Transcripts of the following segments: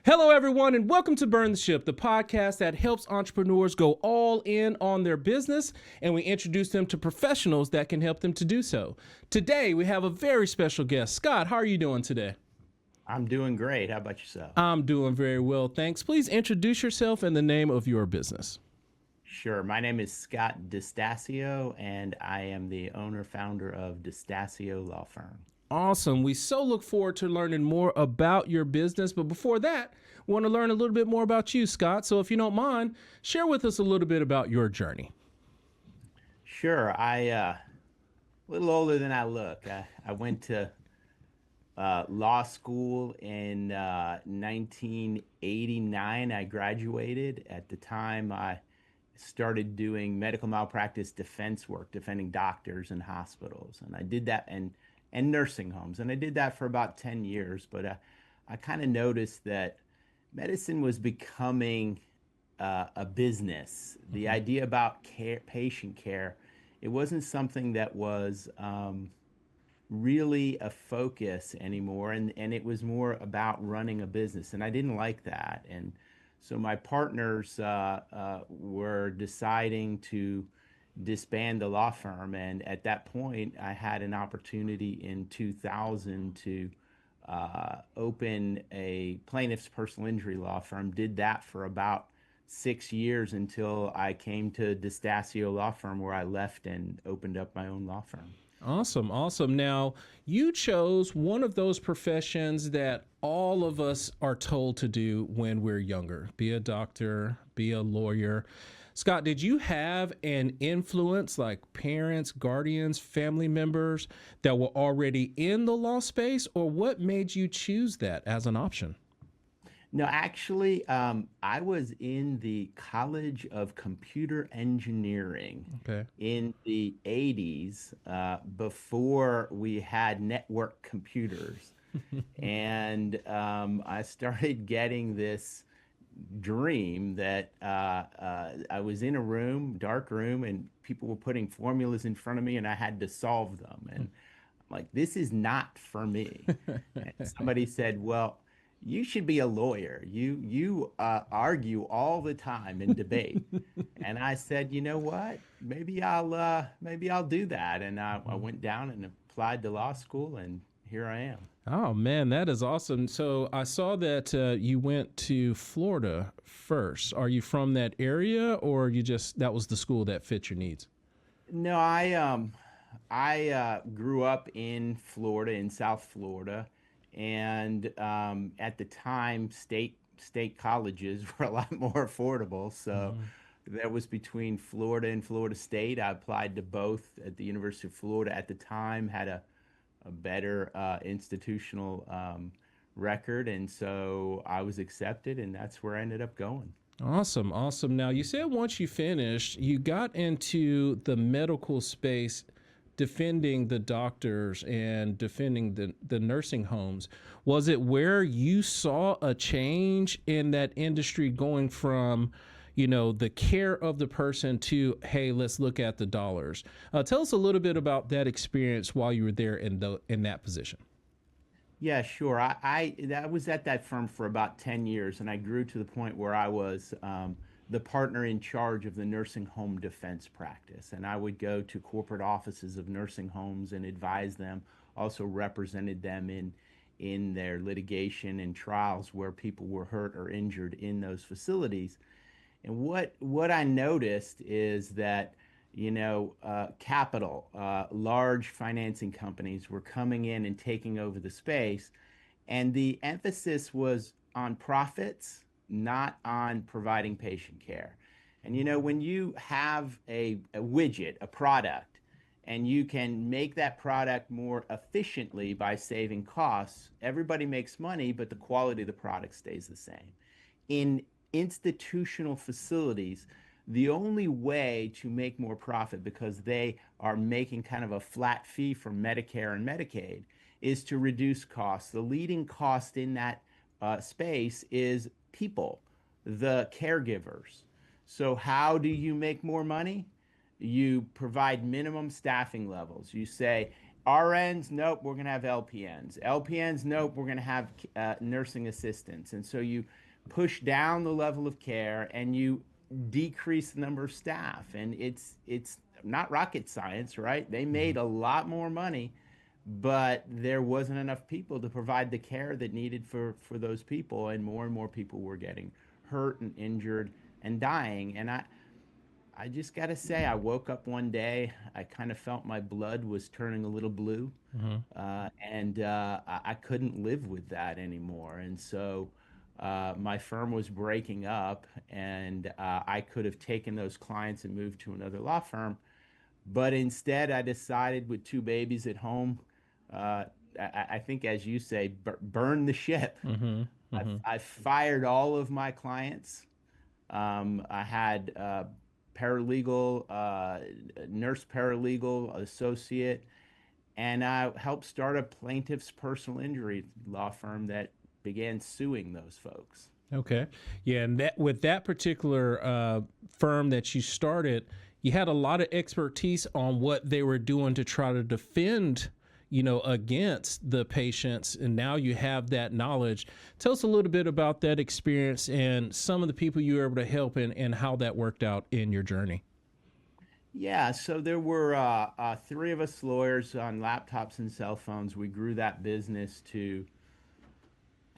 Hello, everyone, and welcome to Burn the Ship, the podcast that helps entrepreneurs go all in on their business, and we introduce them to professionals that can help them to do so. Today, we have a very special guest. Scott, how are you doing today? I'm doing great. How about yourself? I'm doing very well, thanks. Please introduce yourself and the name of your business. Sure. My name is Scott Distasio, and I am the owner founder of Distasio Law Firm. Awesome. We so look forward to learning more about your business. But before that, we want to learn a little bit more about you, Scott. So if you don't mind, share with us a little bit about your journey. Sure. A little older than I look. I went to law school in 1989. I graduated. At the time, I started doing medical malpractice defense work, defending doctors and hospitals. And I did that and nursing homes. And I did that for about 10 years. But I kind of noticed that medicine was becoming a business. The idea about care, patient care, it wasn't something that was really a focus anymore. And it was more about running a business. And I didn't like that. And so my partners were deciding to disband the law firm. And at that point, I had an opportunity in 2000 to open a plaintiff's personal injury law firm. Did that for about 6 years until I came to Distasio Law Firm, where I left and opened up my own law firm. Awesome. Awesome. Now, you chose one of those professions that all of us are told to do when we're younger, be a doctor, be a lawyer. Scott, did you have an influence like parents, guardians, family members that were already in the law space, or what made you choose that as an option? No, actually, I was in the College of Computer Engineering Okay. in the 80s, before we had network computers. And I started getting this dream that I was in a room, dark room, and people were putting formulas in front of me, and I had to solve them. And I'm like, this is not for me. And somebody said, well, you should be a lawyer. You argue all the time and debate. And I said, you know what? Maybe I'll do that. And I went down and applied to law school, and here I am. Oh man, that is awesome. So I saw that you went to Florida first. Are you from that area, or you just that was the school that fit your needs? No, I grew up in Florida, in South Florida, and at the time, state colleges were a lot more affordable. So Mhm. that was between Florida and Florida State. I applied to both at the University of Florida at the time, had a better institutional record, and so I was accepted, and that's where I ended up going. Awesome, awesome. Now you said once you finished, you got into the medical space, defending the doctors and defending the nursing homes. Was it where you saw a change in that industry going from, the care of the person to, hey, let's look at the dollars? Tell us a little bit about that experience while you were there in that position. Yeah, sure. I was at that firm for about 10 years, and I grew to the point where I was the partner in charge of the nursing home defense practice. And I would go to corporate offices of nursing homes and advise them, also represented them in their litigation and trials where people were hurt or injured in those facilities. And what I noticed is that, capital, large financing companies were coming in and taking over the space, and the emphasis was on profits, not on providing patient care. And when you have a widget, a product, and you can make that product more efficiently by saving costs, everybody makes money, but the quality of the product stays the same. In institutional facilities, the only way to make more profit, because they are making kind of a flat fee for Medicare and Medicaid, is to reduce costs. The leading cost in that space is people, the caregivers. So how do you make more money? You provide minimum staffing levels. You say, RNs, nope, we're going to have LPNs. LPNs, nope, we're going to have nursing assistants. And so you push down the level of care and you decrease the number of staff. And it's not rocket science, right? They Mhm. made a lot more money, but there wasn't enough people to provide the care that needed for those people, and more people were getting hurt and injured and dying. And I just got to say, I woke up one day, I kind of felt my blood was turning a little blue, Mhm. and I couldn't live with that anymore. And so my firm was breaking up, and I could have taken those clients and moved to another law firm. But instead, I decided with two babies at home, uh, I think, as you say, burn the ship. Mhm. Mhm. I fired all of my clients. I had paralegal, nurse paralegal, associate, and I helped start a plaintiff's personal injury law firm that began suing those folks. Okay. Yeah, and that with that particular firm that you started, you had a lot of expertise on what they were doing to try to defend, against the patients, and now you have that knowledge. Tell us a little bit about that experience and some of the people you were able to help and how that worked out in your journey. Yeah, so there were three of us lawyers on laptops and cell phones. We grew that business to,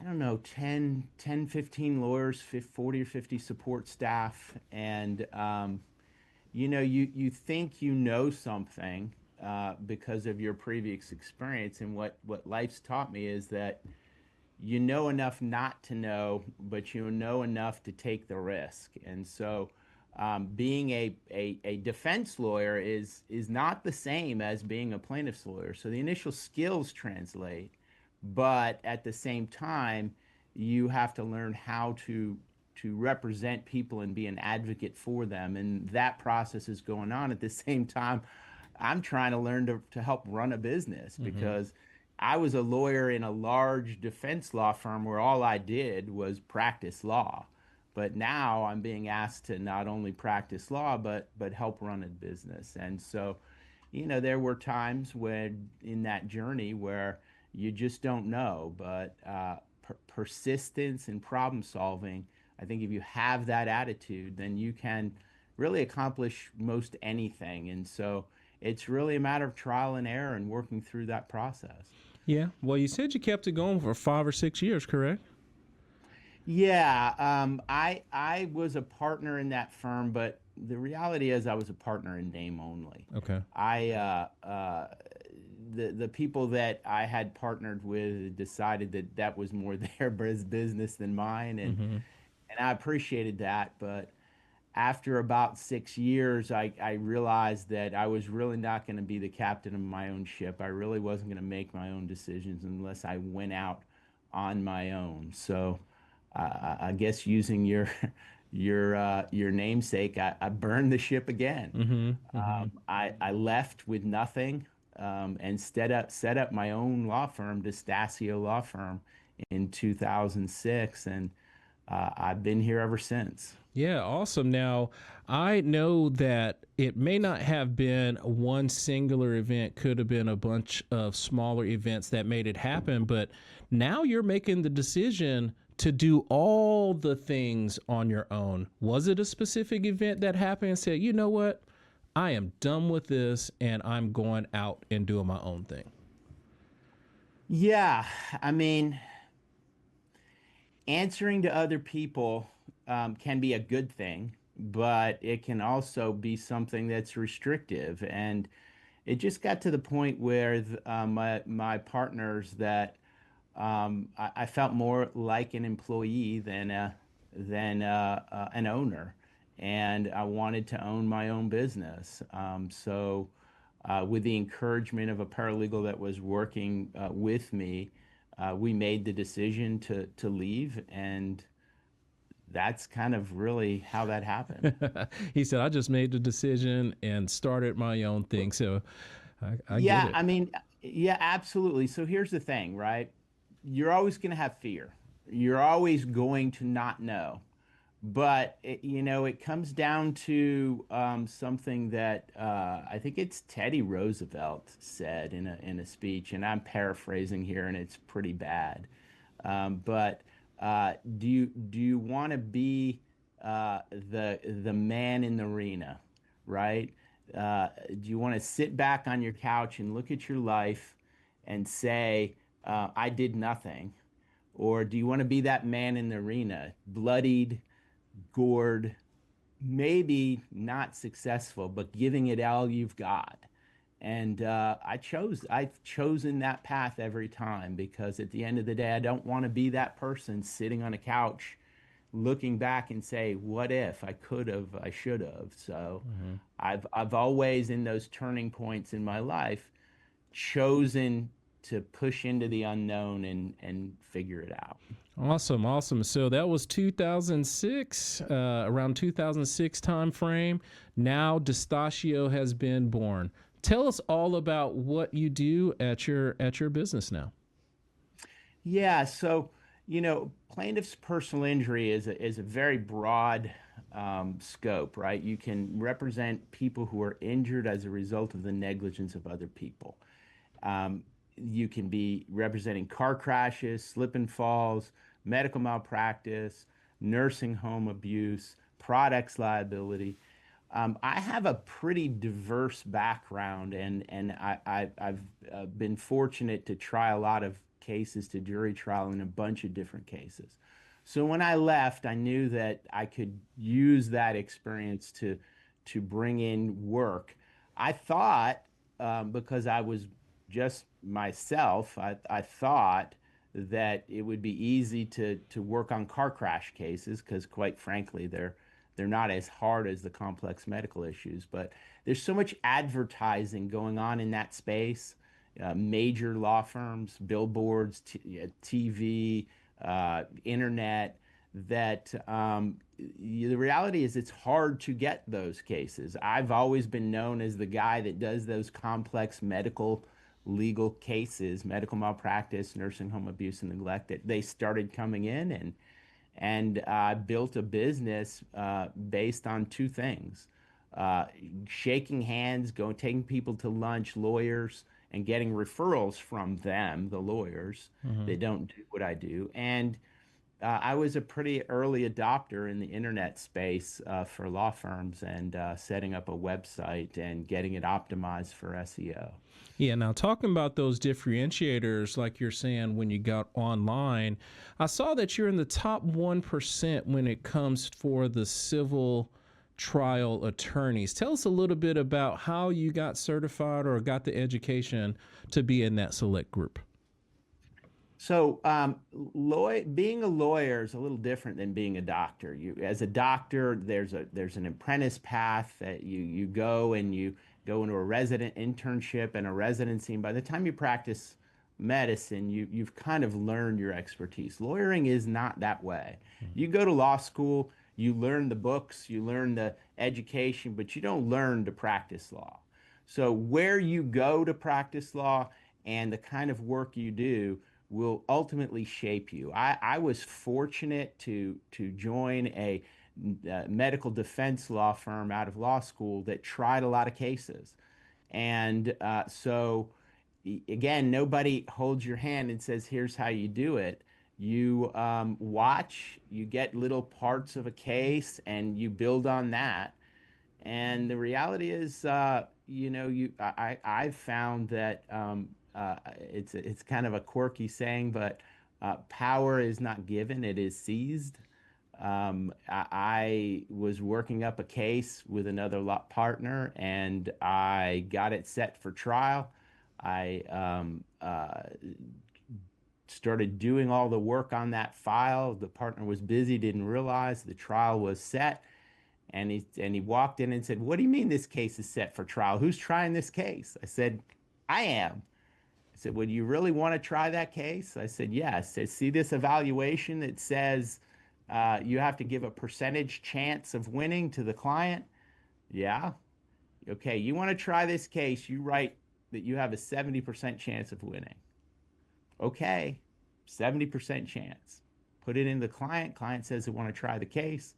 I don't know, 15 lawyers, 40 or 50 support staff. And, you think you know something because of your previous experience. And what life's taught me is that you know enough not to know, but you know enough to take the risk. And so, being a defense lawyer is not the same as being a plaintiff's lawyer. So the initial skills translate, but at the same time, you have to learn how to represent people and be an advocate for them. And that process is going on at the same time. I'm trying to learn to help run a business Mm-hmm. because I was a lawyer in a large defense law firm where all I did was practice law. But now I'm being asked to not only practice law, but help run a business. And so, there were times when in that journey where you just don't know, but persistence and problem solving, I think if you have that attitude, then you can really accomplish most anything. And so it's really a matter of trial and error and working through that process. Yeah. Well, you said you kept it going for 5 or 6 years, correct? Yeah, I was a partner in that firm, but the reality is I was a partner in name only. Okay. I the people that I had partnered with decided that that was more their business than mine, Mm-hmm. and I appreciated that. But after about 6 years, I realized that I was really not going to be the captain of my own ship. I really wasn't going to make my own decisions unless I went out on my own. So I guess using your namesake, I burned the ship again. Mm-hmm. Mm-hmm. I left with nothing, and set up my own law firm, Distasio Law Firm, in 2006, and I've been here ever since. Yeah, awesome. Now, I know that it may not have been one singular event, could have been a bunch of smaller events that made it happen, but now you're making the decision to do all the things on your own. Was it a specific event that happened and said, you know what? I am done with this and I'm going out and doing my own thing? Yeah, I mean, answering to other people can be a good thing, but it can also be something that's restrictive. And it just got to the point where my partners that I felt more like an employee than an owner, and I wanted to own my own business. With the encouragement of a paralegal that was working with me, we made the decision to leave, and that's kind of really how that happened. He said, I just made the decision and started my own thing. So I get Yeah, it. I mean, yeah, absolutely. So here's the thing, right? You're always going to have fear. You're always going to not know. But it comes down to something that I think it's Teddy Roosevelt said in a speech, and I'm paraphrasing here, and it's pretty bad. But do you want to be the man in the arena, right? Do you want to sit back on your couch and look at your life and say, I did nothing? Or do you want to be that man in the arena, bloodied, gored, maybe not successful, but giving it all you've got? And I've chosen that path every time because at the end of the day, I don't want to be that person sitting on a couch looking back and say, what if I could have, I should have. So Mhm. I've always in those turning points in my life chosen to push into the unknown and figure it out. Awesome, awesome. So that was 2006, around 2006 time frame. Now Distasio has been born. Tell us all about what you do at your business now. Yeah, so plaintiff's personal injury is a very broad scope, right? You can represent people who are injured as a result of the negligence of other people. Um, you can be representing car crashes, slip and falls, medical malpractice, nursing home abuse, products liability. I have a pretty diverse background, and I've been fortunate to try a lot of cases to jury trial in a bunch of different cases. So when I left, I knew that I could use that experience to bring in work. I thought, because I was just myself, I thought that it would be easy to work on car crash cases because, quite frankly, they're not as hard as the complex medical issues. But there's so much advertising going on in that space. Major law firms, billboards, TV, internet, that the reality is it's hard to get those cases. I've always been known as the guy that does those complex medical legal cases, medical malpractice, nursing home abuse and neglect, that they started coming in, and built a business based on two things: uh, shaking hands, going, taking people to lunch, lawyers, and getting referrals from them, the lawyers. Mhm. They don't do what I do, and I was a pretty early adopter in the internet space for law firms and setting up a website and getting it optimized for SEO. Yeah, now talking about those differentiators, like you're saying, when you got online, I saw that you're in the top 1% when it comes for the civil trial attorneys. Tell us a little bit about how you got certified or got the education to be in that select group. So, being a lawyer is a little different than being a doctor. As a doctor, there's an apprentice path that you go, and you go into a resident internship and a residency. And by the time you practice medicine, you've kind of learned your expertise. Lawyering is not that way. You go to law school, you learn the books, you learn the education, but you don't learn to practice law. So, where you go to practice law and the kind of work you do will ultimately shape you. I was fortunate to join a medical defense law firm out of law school that tried a lot of cases. And so, again, nobody holds your hand and says, here's how you do it. You watch, you get little parts of a case, and you build on that. And the reality is, I've found that it's kind of a quirky saying, but power is not given; it is seized. I was working up a case with another law partner, and I got it set for trial. I started doing all the work on that file. The partner was busy, didn't realize the trial was set. And he walked in and said, "What do you mean this case is set for trial? Who's trying this case?" I said, "I am." I said, "Would you really want to try that case?" I said, "Yes." I said, "See this evaluation that says you have to give a percentage chance of winning to the client?" "Yeah." "Okay, you want to try this case, you write that you have a 70% chance of winning." "Okay, 70% chance." Put it in the client. Client says they want to try the case.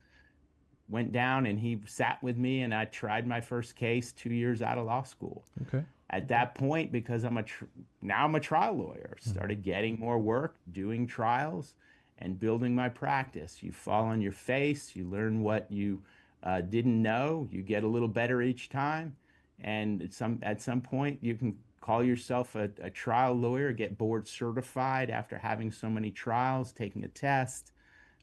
went down and he sat with me and I tried my first case 2 years out of law school. Okay. At that point, because now I'm a trial lawyer, Mhm. started getting more work, doing trials, and building my practice. You fall on your face, you learn what you didn't know, you get a little better each time, and at some point you can call yourself a trial lawyer, get board certified after having so many trials, taking a test,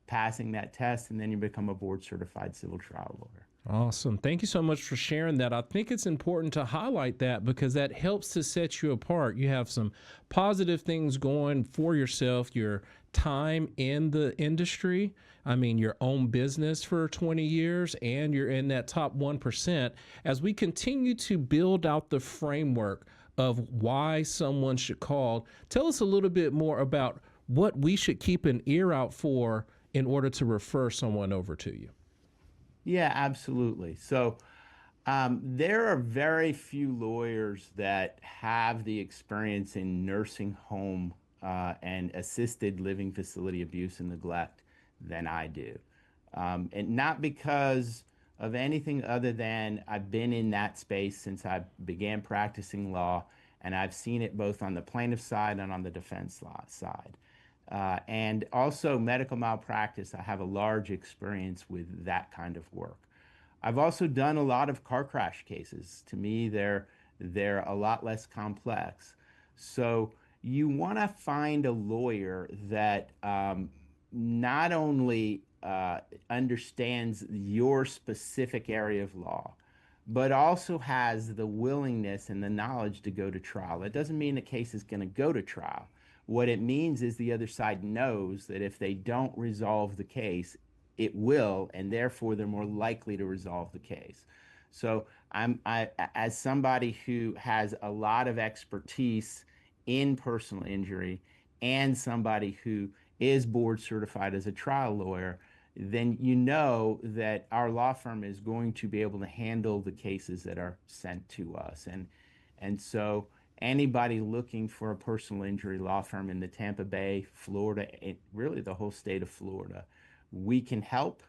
passing that test, and then you become a board certified civil trial lawyer. Awesome. Thank you so much for sharing that. I think it's important to highlight that because that helps to set you apart. You have some positive things going for yourself, your time in the industry. I mean, your own business for 20 years, and you're in that top 1%. As we continue to build out the framework of why someone should call, tell us a little bit more about what we should keep an ear out for in order to refer someone over to you. Yeah, absolutely. So there are very few lawyers that have the experience in nursing home and assisted living facility abuse and neglect than I do. And not because of anything other than I've been in that space since I began practicing law, and I've seen it both on the plaintiff side and on the defense law side. And also medical malpractice, I have a large experience with that kind of work. I've also done a lot of car crash cases. To me, they're a lot less complex. So you want to find a lawyer that not only understands your specific area of law, but also has the willingness and the knowledge to go to trial. It doesn't mean the case is going to go to trial. What it means is the other side knows that if they don't resolve the case, it will, and therefore they're more likely to resolve the case. So as somebody who has a lot of expertise in personal injury and somebody who is board certified as a trial lawyer, then you know that our law firm is going to be able to handle the cases that are sent to us. And so anybody looking for a personal injury law firm in the Tampa Bay, Florida, really the whole state of Florida, we can help.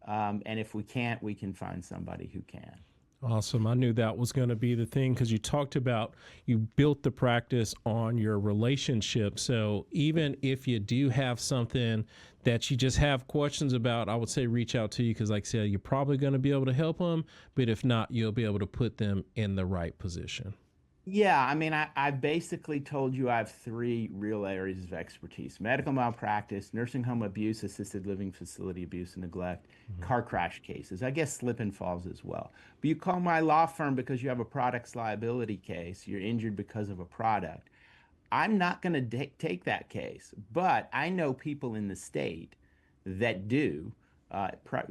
And if we can't, we can find somebody who can. Awesome. I knew that was going to be the thing because you talked about you built the practice on your relationship. So even if you do have something that you just have questions about, I would say reach out to you because, like I said, you're probably going to be able to help them. But if not, you'll be able to put them in the right position. Yeah, I mean, I basically told you I have three real areas of expertise: medical malpractice, nursing home abuse, assisted living facility abuse and neglect, Mhm. car crash cases. I guess slip and falls as well. But you call my law firm because you have a products liability case, you're injured because of a product. I'm not going to take that case, but I know people in the state that do,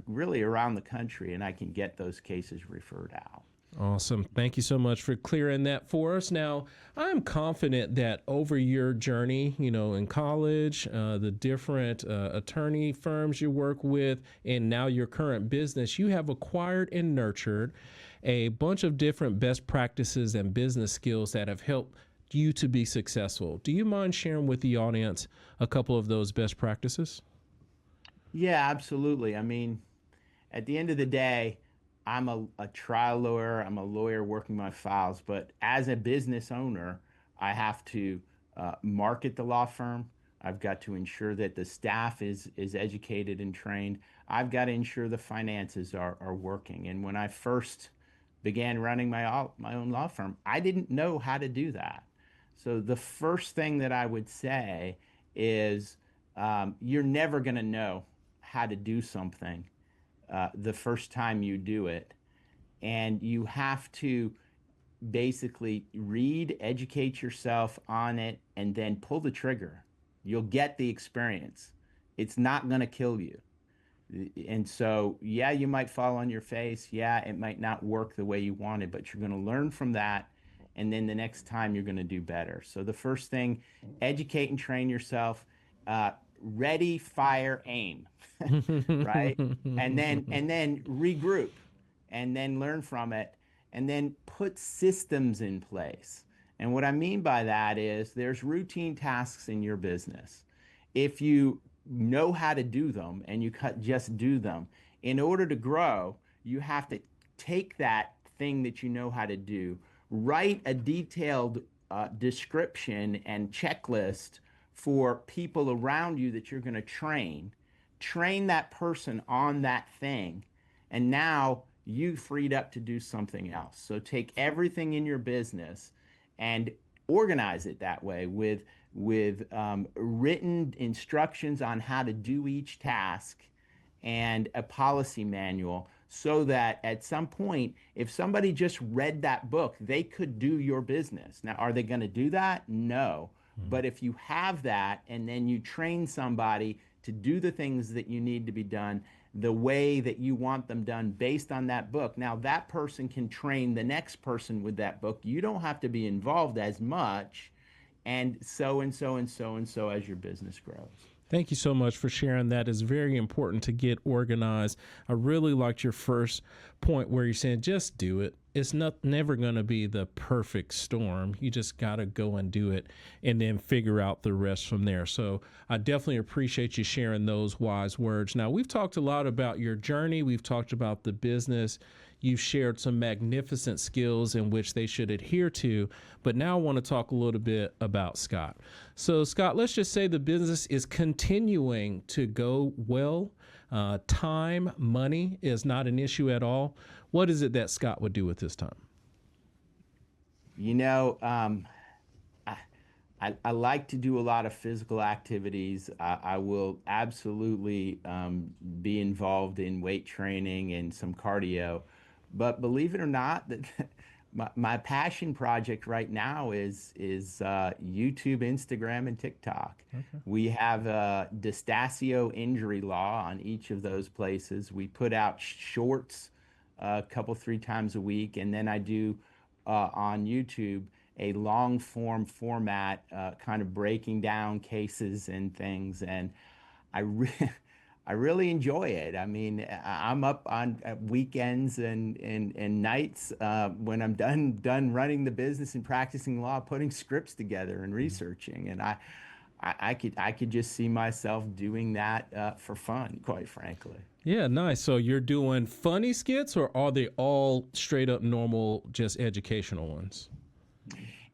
really around the country, and I can get those cases referred out. Awesome. Thank you so much for clearing that for us. Now, I'm confident that over your journey, in college, the different attorney firms you work with, and now your current business, you have acquired and nurtured a bunch of different best practices and business skills that have helped you to be successful. Do you mind sharing with the audience a couple of those best practices? Yeah, absolutely. I mean, at the end of the day, I'm a trial lawyer. I'm a lawyer working my files. But as a business owner, I have to market the law firm. I've got to ensure that the staff is educated and trained. I've got to ensure the finances are working. And when I first began running my own law firm, I didn't know how to do that. So the first thing that I would say is you're never going to know how to do something the first time you do it. And you have to basically read, educate yourself on it, and then pull the trigger. You'll get the experience. It's not going to kill you. And so, yeah, you might fall on your face. Yeah, it might not work the way you wanted, but you're going to learn from that. And then the next time you're going to do better. So the first thing, educate and train yourself. Ready, fire, aim, right? And then regroup, and then learn from it, and then put systems in place. And what I mean by that is there's routine tasks in your business. If you know how to do them and you just do them, In order to grow, you have to take that thing that you know how to do, write a detailed description and checklist for people around you that you're going to train that person on that thing, and now you freed up to do something else. So take everything in your business and organize it that way with written instructions on how to do each task and a policy manual, so that at some point, if somebody just read that book, they could do your business. Now, are they going to do that? No. But if you have that and then you train somebody to do the things that you need to be done the way that you want them done based on that book, now that person can train the next person with that book. You don't have to be involved as much, and so and so and so and so as your business grows. Thank you so much for sharing that. It's very important to get organized. I really liked your first point where you're saying just do it. It's never going to be the perfect storm. You just got to go and do it and then figure out the rest from there. So I definitely appreciate you sharing those wise words. Now, we've talked a lot about your journey. We've talked about the business. You've shared some magnificent skills in which they should adhere to. But now I want to talk a little bit about Scott. So, Scott, let's just say the business is continuing to go well. Time, money is not an issue at all. What is it that Scott would do with his time? You know, I like to do a lot of physical activities. I will absolutely be involved in weight training and some cardio. But believe it or not, that my passion project right now is YouTube, Instagram, and TikTok. Okay. We have a Distasio injury law on each of those places. We put out shorts a couple, 3 times a week, and then I do on YouTube a long form format, kind of breaking down cases and things. And I really I really enjoy it. I mean, I'm up on weekends and nights when I'm done running the business and practicing law, putting scripts together and researching. And I could just see myself doing that for fun, quite frankly. Yeah, nice. So you're doing funny skits, or are they all straight up normal, just educational ones?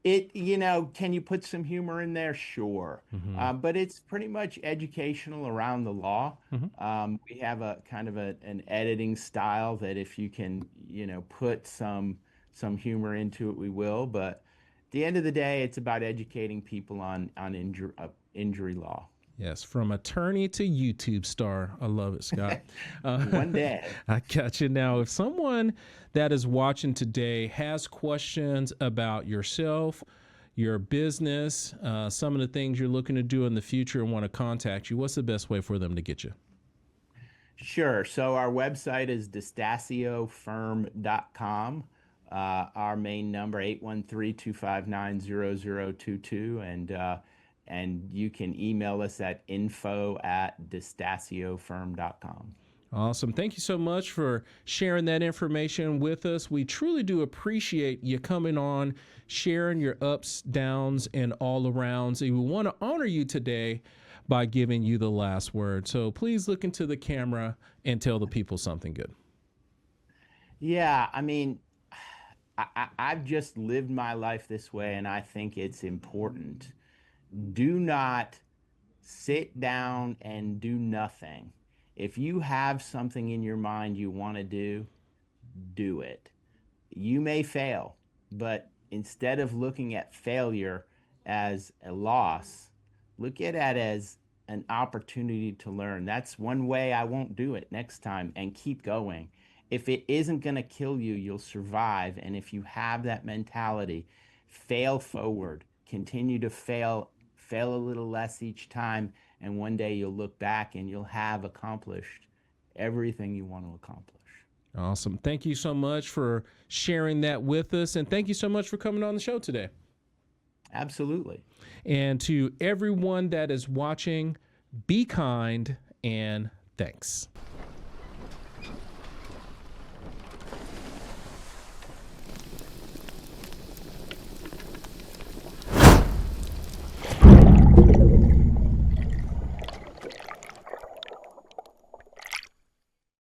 Can you put some humor in there? Sure. Mm-hmm. But it's pretty much educational around the law. Mm-hmm. We have a kind of an editing style that if you can, put some humor into it, we will. But at the end of the day, it's about educating people on injury law. Yes, from attorney to YouTube star. I love it, Scott. One day. I got you. Now, if someone that is watching today has questions about yourself, your business, some of the things you're looking to do in the future and want to contact you, what's the best way for them to get you? Sure. So our website is distasiofirm.com. Our main number, 813-259-0022. And you can email us at info@distasiofirm.com. Awesome. Thank you so much for sharing that information with us. We truly do appreciate you coming on, sharing your ups, downs, and all arounds. And we want to honor you today by giving you the last word. So please look into the camera and tell the people something good. Yeah, I mean, I've just lived my life this way, and I think it's important. Do not sit down and do nothing. If you have something in your mind you want to do it. You may fail, but instead of looking at failure as a loss, look at it as an opportunity to learn. That's one way I won't do it next time, and keep going. If it isn't going to kill you, you'll survive. And if you have that mentality, fail forward, continue to fail a little less each time, and one day you'll look back and you'll have accomplished everything you want to accomplish. Awesome. Thank you so much for sharing that with us, and thank you so much for coming on the show today. Absolutely. And to everyone that is watching, be kind and thanks.